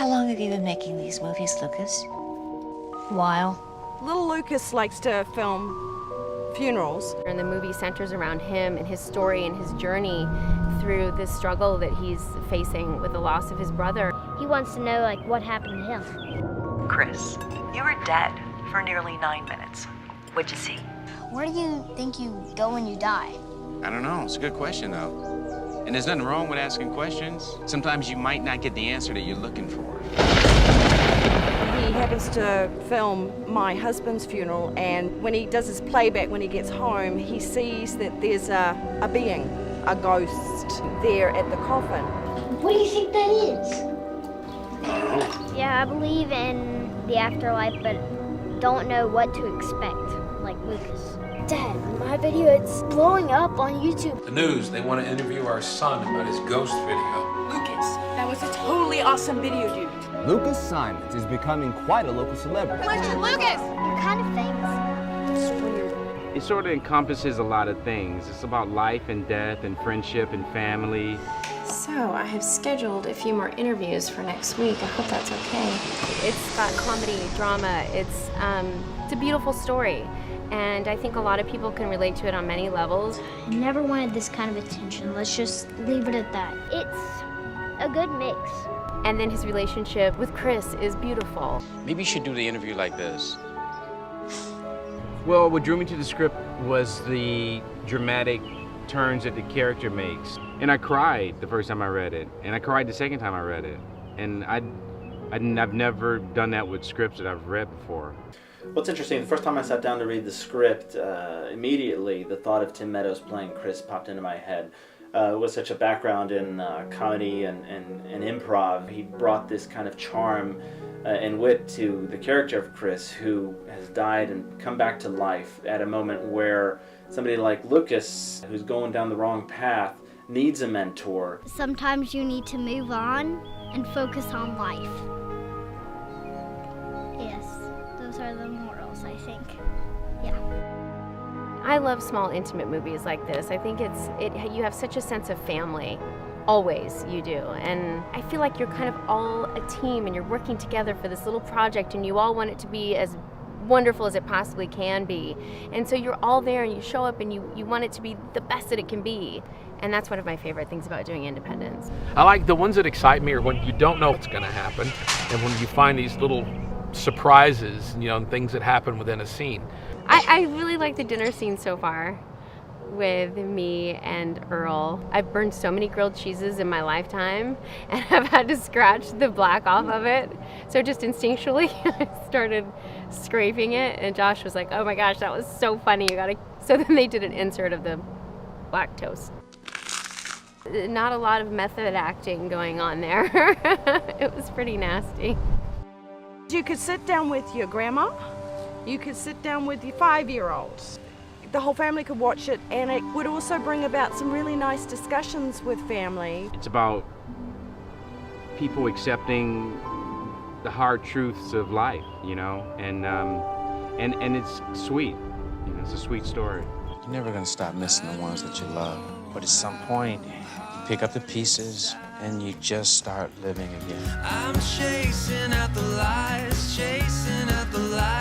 How long have you been making these movies, Lucas? A while. Little Lucas likes to film funerals. And the movie centers around him and his story and his journey through this struggle that he's facing with the loss of his brother. He wants to know, like, what happened to him. Chris, you were dead for nearly 9 minutes. What'd you see? Where do you think you go when you die? I don't know. It's a good question, though. And there's nothing wrong with asking questions. Sometimes you might not get the answer that you're looking for. He happens to film my husband's funeral, and when he does his playback when he gets home, he sees that there's a being, a ghost, there at the coffin. What do you think that is? Yeah, I believe in the afterlife, but don't know what to expect, like Lucas. Dad, my video, it's blowing up on YouTube. The news, they want to interview our son about his ghost video. Lucas, that was a totally awesome video, dude. Lucas Simons is becoming quite a local celebrity. Lucas! You're kind of famous. It's weird. It sort of encompasses a lot of things. It's about life and death and friendship and family. So, I have scheduled a few more interviews for next week. I hope that's okay. It's got comedy, drama, it's a beautiful story. And I think a lot of people can relate to it on many levels. I never wanted this kind of attention. Let's just leave it at that. It's a good mix. And then his relationship with Chris is beautiful. Maybe you should do the interview like this. Well, what drew me to the script was the dramatic turns that the character makes. And I cried the first time I read it, and I cried the second time I read it. And I've never done that with scripts that I've read before. What's interesting, the first time I sat down to read the script, immediately the thought of Tim Meadows playing Chris popped into my head. With such a background in comedy and improv, he brought this kind of charm and wit to the character of Chris, who has died and come back to life at a moment where somebody like Lucas, who's going down the wrong path, needs a mentor. Sometimes you need to move on and focus on life. Yes, those are the morals, I think. Yeah. I love small, intimate movies like this. I think you have such a sense of family. Always, you do. And I feel like you're kind of all a team and you're working together for this little project and you all want it to be as wonderful as it possibly can be. And so you're all there and you show up and you want it to be the best that it can be. And that's one of my favorite things about doing independence. I like the ones that excite me are when you don't know what's going to happen, and when you find these little surprises, and things that happen within a scene. I really like the dinner scene so far with me and Earl. I've burned so many grilled cheeses in my lifetime and I've had to scratch the black off of it. So just instinctually I started scraping it and Josh was like, oh my gosh, that was so funny. So then they did an insert of the black toast. Not a lot of method acting going on there. It was pretty nasty. You could sit down with your grandma. You could sit down with your 5-year-olds. The whole family could watch it, and it would also bring about some really nice discussions with family. It's about people accepting the hard truths of life, and it's sweet. It's a sweet story. You're never gonna stop missing the ones that you love. But at some point, you pick up the pieces and you just start living again. I'm chasing out the lies, chasing out the lies.